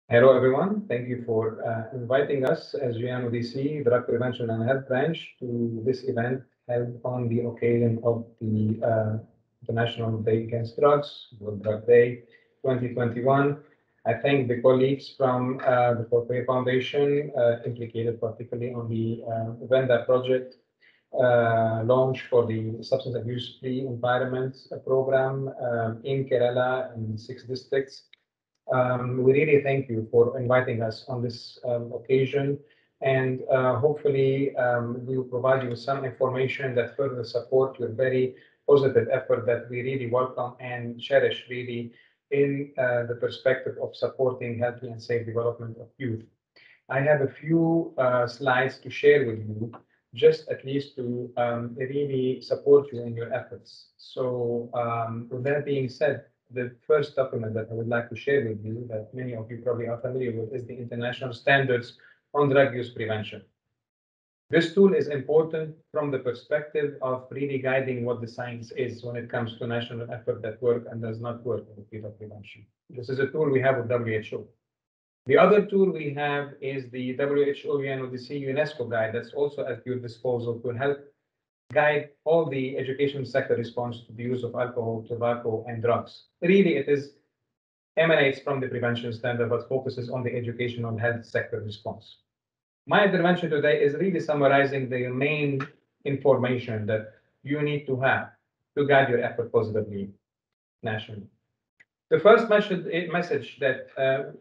Hello, everyone. Thank you for inviting us as UNODC, Drug Prevention and Health Branch, to this event held on the occasion of the International Day Against Drugs, World Drug Day 2021. I thank the colleagues from the Forte Foundation implicated particularly on the Venda project launch for the Substance Abuse Free Environment program in Kerala in 6 districts. We really thank you for inviting us on this occasion, and hopefully we will provide you with some information that further support your very positive effort that we really welcome and cherish really in the perspective of supporting healthy and safe development of youth. I have a few slides to share with you, just at least to really support you in your efforts. So with that being said, the first document that I would like to share with you that many of you probably are familiar with is the International Standards on Drug Use Prevention. This tool is important from the perspective of really guiding what the science is when it comes to national effort that work and does not work in the field of prevention. This is a tool we have with WHO. The other tool we have is the WHO UNODC UNESCO guide that's also at your disposal to help guide all the education sector response to the use of alcohol, tobacco, and drugs. Really, it emanates from the prevention standard, but focuses on the educational health sector response. My intervention today is really summarizing the main information that you need to have to guide your effort positively nationally. The first message that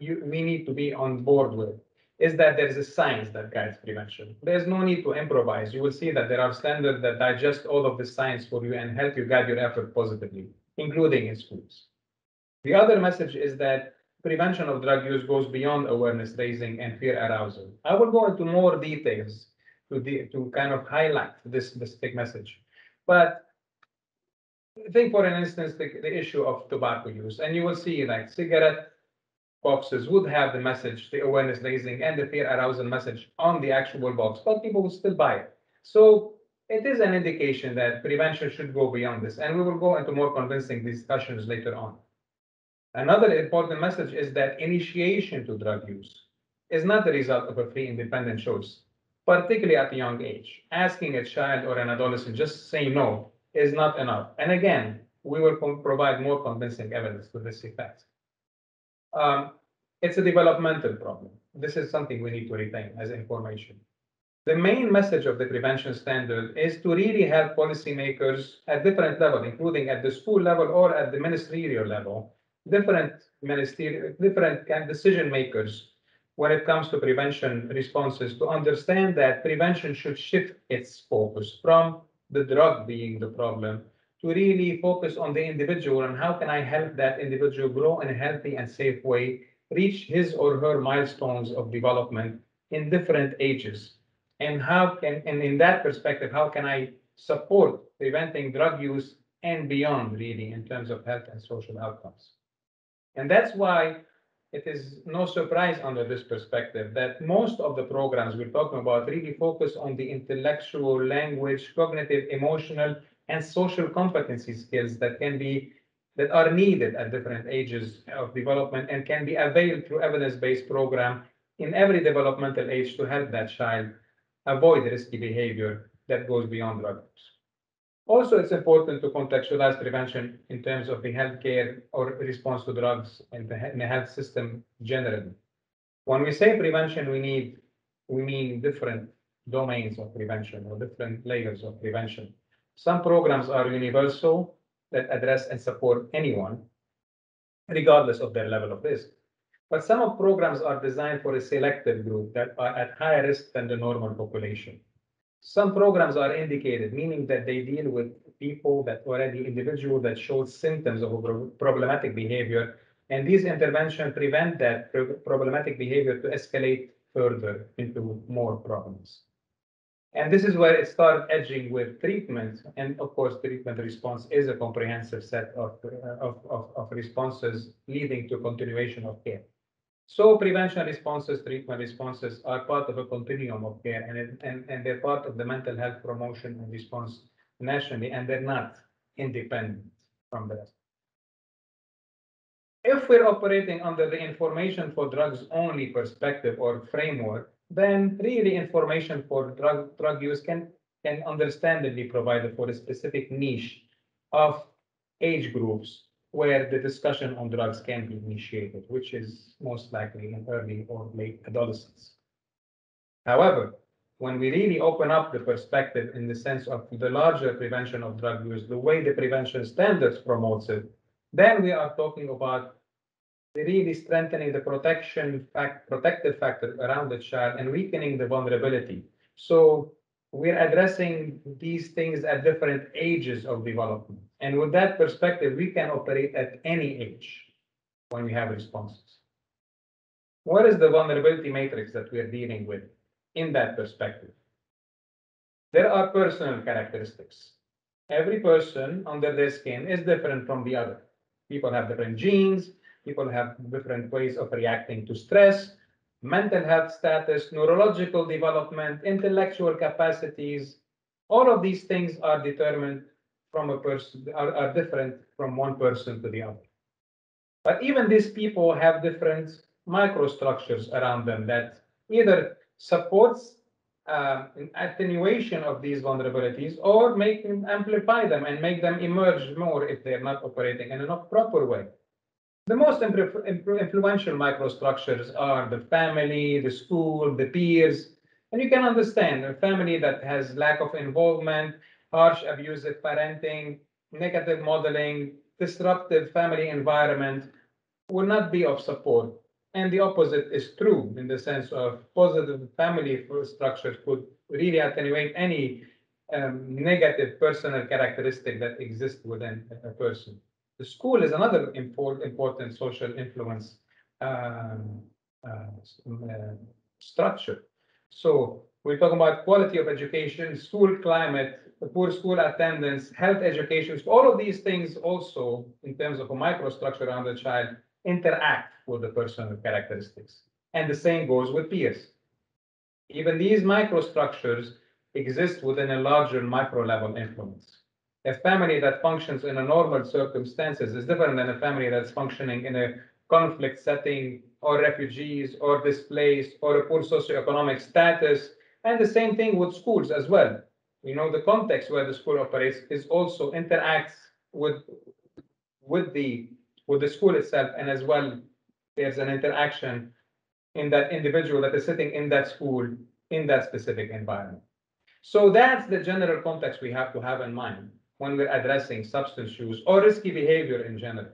we need to be on board with is that there is a science that guides prevention. There's no need to improvise. You will see that there are standards that digest all of the science for you and help you guide your effort positively, including in schools. The other message is that prevention of drug use goes beyond awareness raising and fear arousal. I will go into more details to kind of highlight this specific message. But think, for an instance, the issue of tobacco use, and you will see like cigarette boxes would have the message, the awareness raising and the fear arousal message on the actual box, but people will still buy it. So it is an indication that prevention should go beyond this, and we will go into more convincing discussions later on. Another important message is that initiation to drug use is not the result of a free independent choice, particularly at a young age. Asking a child or an adolescent just say no is not enough. And again, we will provide more convincing evidence to this effect. It's a developmental problem. This is something we need to retain as information. The main message of the prevention standard is to really help policymakers at different levels, including at the school level or at the ministerial level, different decision makers when it comes to prevention responses, to understand that prevention should shift its focus from the drug being the problem to really focus on the individual and how can I help that individual grow in a healthy and safe way, reach his or her milestones of development in different ages. And in that perspective, how can I support preventing drug use and beyond really in terms of health and social outcomes? And that's why it is no surprise under this perspective that most of the programs we're talking about really focus on the intellectual, language, cognitive, emotional, and social competency skills that are needed at different ages of development and can be availed through evidence-based program in every developmental age to help that child avoid risky behavior that goes beyond drug use. Also, it's important to contextualize prevention in terms of the healthcare or response to drugs in the health system generally. When we say prevention, we mean different domains of prevention or different layers of prevention. Some programs are universal that address and support anyone, regardless of their level of risk. But some of programs are designed for a selected group that are at higher risk than the normal population. Some programs are indicated, meaning that they deal with people individuals that show symptoms of problematic behavior, and these interventions prevent that problematic behavior to escalate further into more problems. And this is where it starts edging with treatment. And of course, treatment response is a comprehensive set of responses leading to continuation of care. So prevention responses, treatment responses are part of a continuum of care, and they're part of the mental health promotion and response nationally, and they're not independent from the rest. If we're operating under the information for drugs only perspective or framework, then really information for drug use can understandably provide for a specific niche of age groups where the discussion on drugs can be initiated, which is most likely in early or late adolescence. However, when we really open up the perspective in the sense of the larger prevention of drug use, the way the prevention standards promotes it, then we are talking about really strengthening the protective factor around the child and weakening the vulnerability. So we're addressing these things at different ages of development. And with that perspective, we can operate at any age when we have responses. What is the vulnerability matrix that we're dealing with in that perspective? There are personal characteristics. Every person under their skin is different from the other. People have different genes, people have different ways of reacting to stress, mental health status, neurological development, intellectual capacities. All of these things are determined from a person, are different from one person to the other. But even these people have different microstructures around them that either supports attenuation of these vulnerabilities or make them amplify them and make them emerge more if they're not operating in a proper way. The most influential microstructures are the family, the school, the peers. And you can understand a family that has lack of involvement, harsh abusive parenting, negative modeling, disruptive family environment will not be of support. And the opposite is true in the sense of positive family structures could really attenuate any negative personal characteristic that exists within a person. The school is another important social influence um, structure. So we're talking about quality of education, school climate, poor school attendance, health education. So all of these things also, in terms of a microstructure around the child, interact with the personal characteristics. And the same goes with peers. Even these microstructures exist within a larger micro-level influence. A family that functions in a normal circumstances is different than a family that's functioning in a conflict setting or refugees or displaced or a poor socioeconomic status. And the same thing with schools as well. You know, the context where the school operates is also interacts with the school itself, and as well there's an interaction in that individual that is sitting in that school in that specific environment. So that's the general context we have to have in mind when we're addressing substance use or risky behavior in general.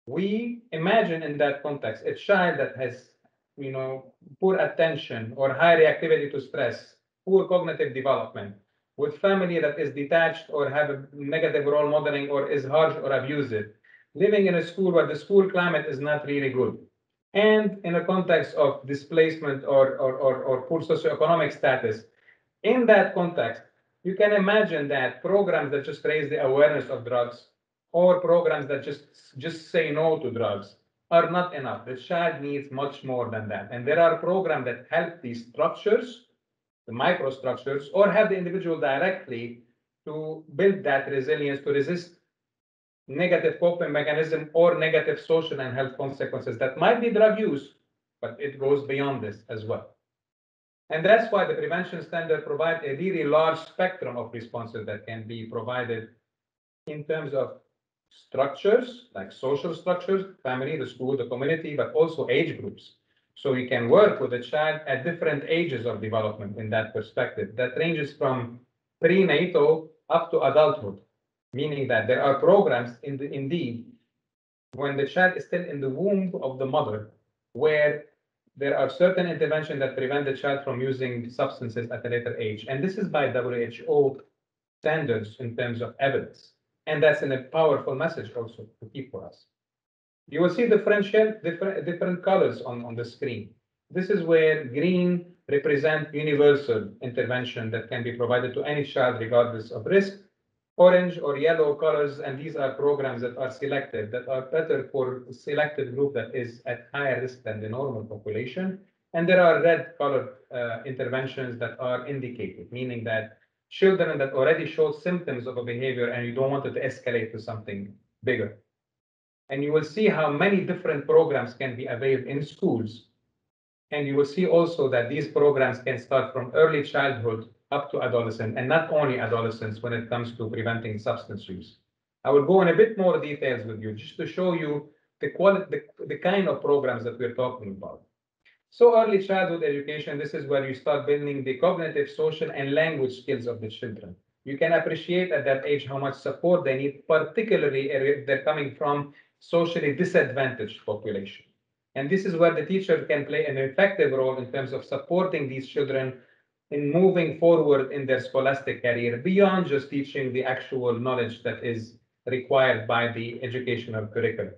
We imagine in that context a child that has, you know, poor attention or high reactivity to stress, poor cognitive development, with family that is detached or have a negative role modeling or is harsh or abusive, living in a school where the school climate is not really good, and in a context of displacement or poor socioeconomic status. In that context, you can imagine that programs that just raise the awareness of drugs or programs that just say no to drugs are not enough. The child needs much more than that. And there are programs that help these structures, the microstructures, or have the individual directly to build that resilience to resist negative coping mechanism or negative social and health consequences that might be drug use, but it goes beyond this as well. And that's why the prevention standard provides a really large spectrum of responses that can be provided in terms of structures, like social structures, family, the school, the community, but also age groups. So we can work with a child at different ages of development in that perspective. That ranges from prenatal up to adulthood, meaning that there are programs indeed when the child is still in the womb of the mother, where there are certain interventions that prevent the child from using substances at a later age. And this is by WHO standards in terms of evidence. And that's a powerful message also to keep for us. You will see different colors on the screen. This is where green represent universal intervention that can be provided to any child regardless of risk. Orange or yellow colors, and these are programs that are selected, that are better for a selected group that is at higher risk than the normal population. And there are red colored interventions that are indicated, meaning that children that already show symptoms of a behavior and you don't want it to escalate to something bigger. And you will see how many different programs can be availed in schools. And you will see also that these programs can start from early childhood up to adolescent, and not only adolescents when it comes to preventing substance use. I will go in a bit more details with you just to show you the quality, the kind of programs that we're talking about. So early childhood education, this is where you start building the cognitive, social, and language skills of the children. You can appreciate at that age how much support they need, particularly if they're coming from socially disadvantaged population. And this is where the teacher can play an effective role in terms of supporting these children in moving forward in their scholastic career beyond just teaching the actual knowledge that is required by the educational curriculum.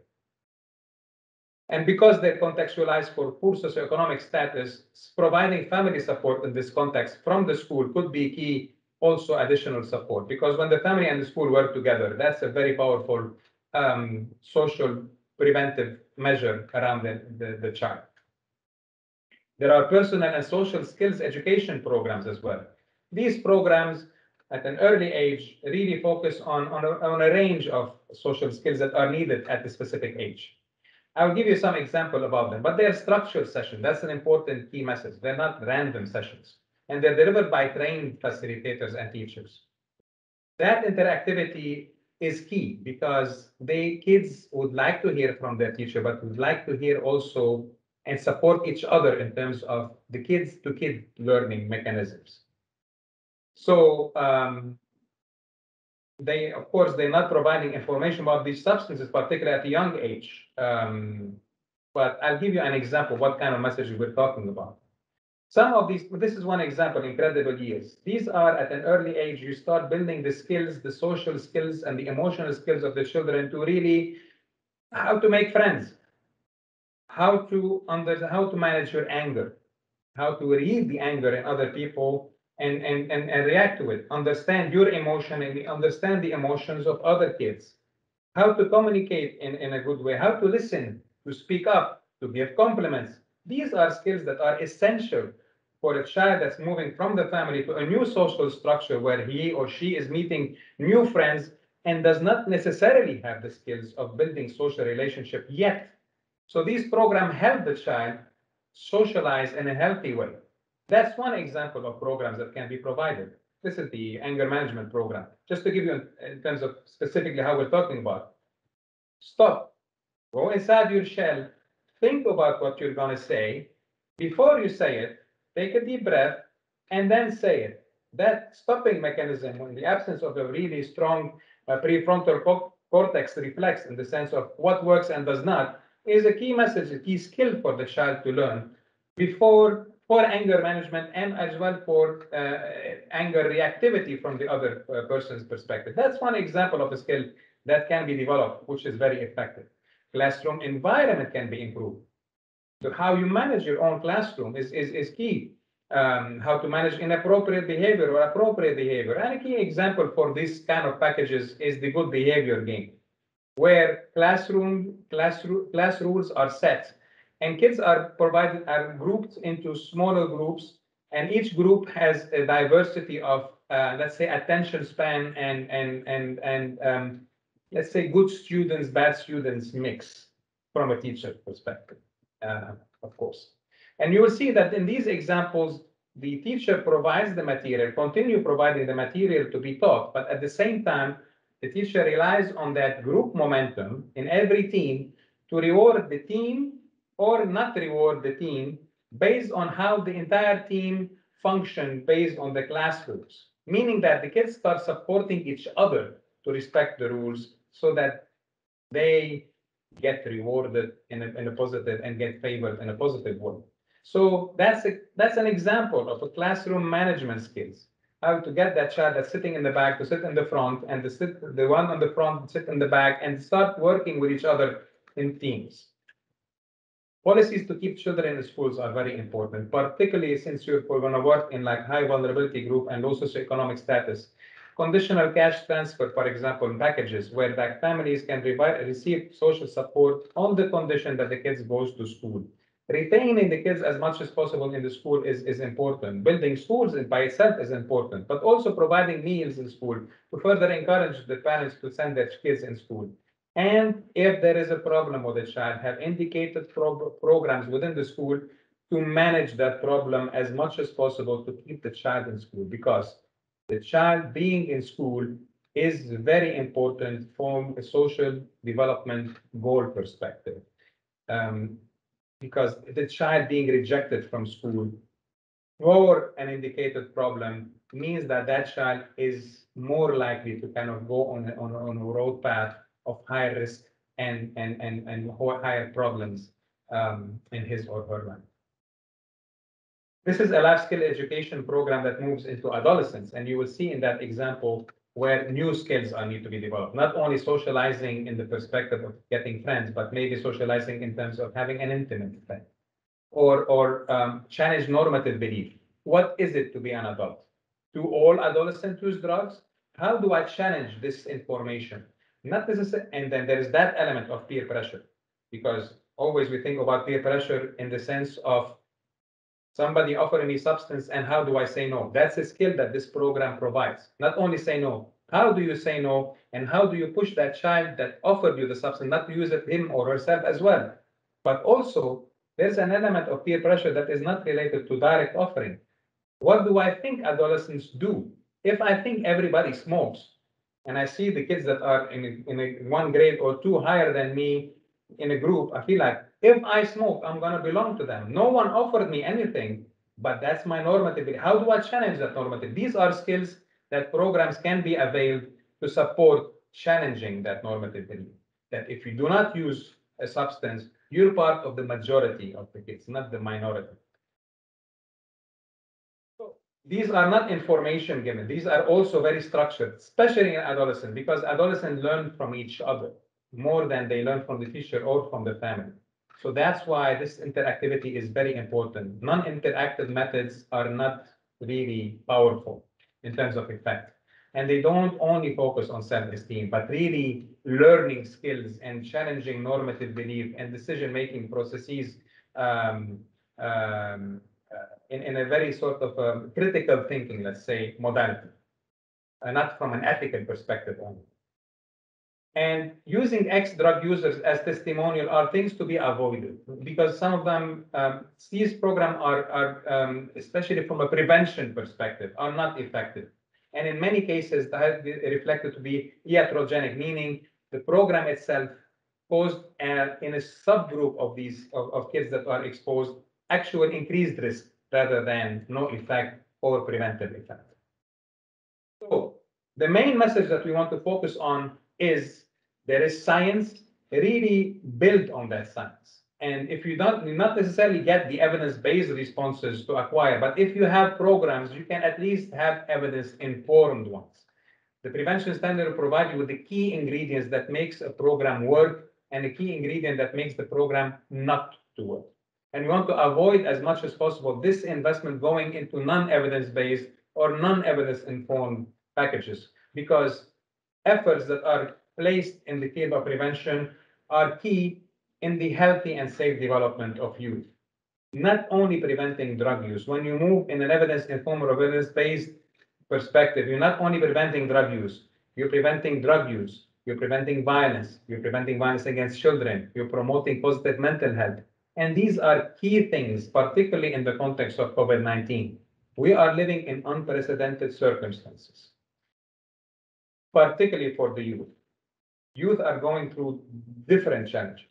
And because they're contextualized for poor socioeconomic status, providing family support in this context from the school could be key, also additional support. Because when the family and the school work together, that's a very powerful social preventive measure around the child. There are personal and social skills education programs as well. These programs at an early age really focus on a range of social skills that are needed at the specific age. I'll give you some example about them, but they're structured sessions. That's an important key message. They're not random sessions, and they're delivered by trained facilitators and teachers. That interactivity is key because kids would like to hear from their teacher, but would like to hear also and support each other in terms of the kids-to-kid learning mechanisms. So of course, they're not providing information about these substances, particularly at a young age. But I'll give you an example of what kind of messages we're talking about. Some of these, this is one example, incredible years. These are at an early age, you start building the skills, the social skills and the emotional skills of the children to really, how to make friends, how to manage your anger, how to read the anger in other people and react to it, understand your emotion and understand the emotions of other kids, how to communicate in a good way, how to listen, to speak up, to give compliments. These are skills that are essential for a child that's moving from the family to a new social structure where he or she is meeting new friends and does not necessarily have the skills of building social relationship yet. So these programs help the child socialize in a healthy way. That's one example of programs that can be provided. This is the anger management program. Just to give you in terms of specifically how we're talking about. Stop, go inside your shell, think about what you're going to say. Before you say it, take a deep breath and then say it. That stopping mechanism, in the absence of a really strong prefrontal cortex reflex in the sense of what works and does not, is a key message, a key skill for the child to learn for anger management and as well for anger reactivity from the other person's perspective. That's one example of a skill that can be developed, which is very effective. Classroom environment can be improved. So how you manage your own classroom is key. How to manage inappropriate behavior or appropriate behavior. And a key example for this kind of packages is the good behavior game, where class rules are set and kids are grouped into smaller groups, and each group has a diversity of let's say attention span and let's say good students, bad students mix from a teacher perspective, of course. And you will see that in these examples, the teacher provides the material, continue providing the material to be taught, but at the same time, the teacher relies on that group momentum in every team to reward the team or not reward the team based on how the entire team function based on the class rules, meaning that the kids start supporting each other to respect the rules so that they get rewarded in a positive and get favored in a positive way. So that's an example of a classroom management skills. How to get that child that's sitting in the back to sit in the front, and the one on the front sit in the back, and start working with each other in teams. Policies to keep children in schools are very important, particularly since you're going to work in like high vulnerability group and low socioeconomic status. Conditional cash transfer, for example, packages where that families can receive social support on the condition that the kids goes to school. Retaining the kids as much as possible in the school is important. Building schools by itself is important, but also providing meals in school to further encourage the parents to send their kids in school. And if there is a problem with the child, have indicated programs within the school to manage that problem as much as possible to keep the child in school, because the child being in school is very important from a social development goal perspective. Because the child being rejected from school for an indicated problem means that that child is more likely to kind of go on a road path of higher risk and higher problems in his or her life. This is a life skill education program that moves into adolescence, and you will see in that example where new skills are need to be developed. Not only socializing in the perspective of getting friends, but maybe socializing in terms of having an intimate friend, or challenge normative belief. What is it to be an adult? Do all adolescents use drugs? How do I challenge this information? Not necessarily, and then there is that element of peer pressure, because always we think about peer pressure in the sense of somebody offering me substance and how do I say no? That's a skill that this program provides. Not only say no, how do you say no? And how do you push that child that offered you the substance not to use it him or herself as well? But also, there's an element of peer pressure that is not related to direct offering. What do I think adolescents do? If I think everybody smokes, and I see the kids that are in one grade or two higher than me in a group, I feel like if I smoke, I'm going to belong to them. No one offered me anything, but that's my normative. How do I challenge that normative? These are skills that programs can be availed to support challenging that normative belief. That if you do not use a substance, you're part of the majority of the kids, not the minority. So these are not information given. These are also very structured, especially in adolescents, because adolescents learn from each other more than they learn from the teacher or from the family. So that's why this interactivity is very important. Non-interactive methods are not really powerful in terms of effect. And they don't only focus on self-esteem, but really learning skills and challenging normative belief and decision-making processes um, um, in a very sort of critical thinking, let's say, modality, not from an ethical perspective only. And using ex-drug users as testimonial are things to be avoided, because some of them, these programs are especially from a prevention perspective, are not effective. And in many cases, that has been reflected to be iatrogenic, meaning the program itself caused in a subgroup of these of kids that are exposed actual increased risk rather than no effect or preventive effect. So the main message that we want to focus on is there is science, really build on that science. And if you don't not necessarily get the evidence-based responses to acquire, but if you have programs, you can at least have evidence-informed ones. The prevention standard will provide you with the key ingredients that makes a program work and the key ingredient that makes the program not to work. And we want to avoid as much as possible this investment going into non-evidence-based or non-evidence informed packages, because efforts that are placed in the field of prevention are key in the healthy and safe development of youth. Not only preventing drug use. When you move in an evidence-informed or evidence-based perspective, you're not only preventing drug use, you're preventing drug use, you're preventing violence against children, you're promoting positive mental health. And these are key things, particularly in the context of COVID-19. We are living in unprecedented circumstances, particularly for the youth. Youth are going through different challenges.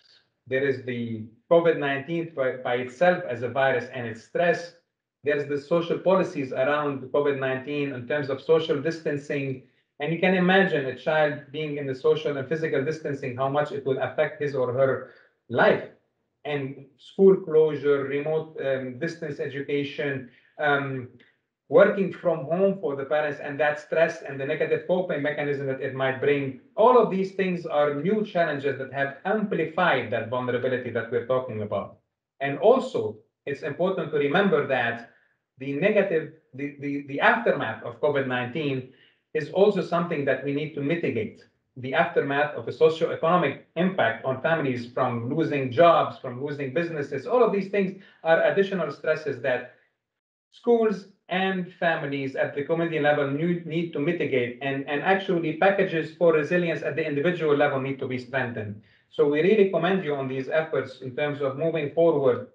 There is the COVID-19 by itself as a virus and its stress. There's the social policies around COVID-19 in terms of social distancing. And you can imagine a child being in the social and physical distancing, how much it will affect his or her life. And school closure, remote distance education, working from home for the parents, and that stress and the negative coping mechanism that it might bring. All of these things are new challenges that have amplified that vulnerability that we're talking about. And also, it's important to remember that the aftermath of COVID-19 is also something that we need to mitigate. The aftermath of a socioeconomic impact on families from losing jobs, from losing businesses, all of these things are additional stresses that schools and families at the community level need to mitigate, and actually packages for resilience at the individual level need to be strengthened. So we really commend you on these efforts in terms of moving forward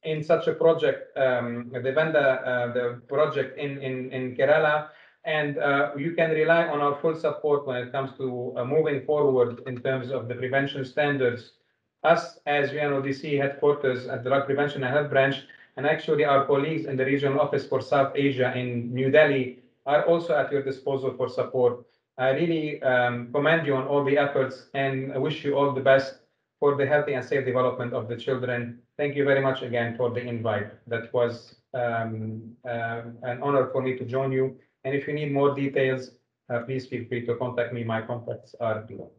in such a project, the project in Kerala, and you can rely on our full support when it comes to moving forward in terms of the prevention standards. Us as UNODC headquarters at the Drug Prevention and Health Branch, and actually our colleagues in the regional office for South Asia in New Delhi are also at your disposal for support. I really commend you on all the efforts and I wish you all the best for the healthy and safe development of the children. Thank you very much again for the invite. That was an honor for me to join you. And if you need more details, please feel free to contact me. My contacts are below.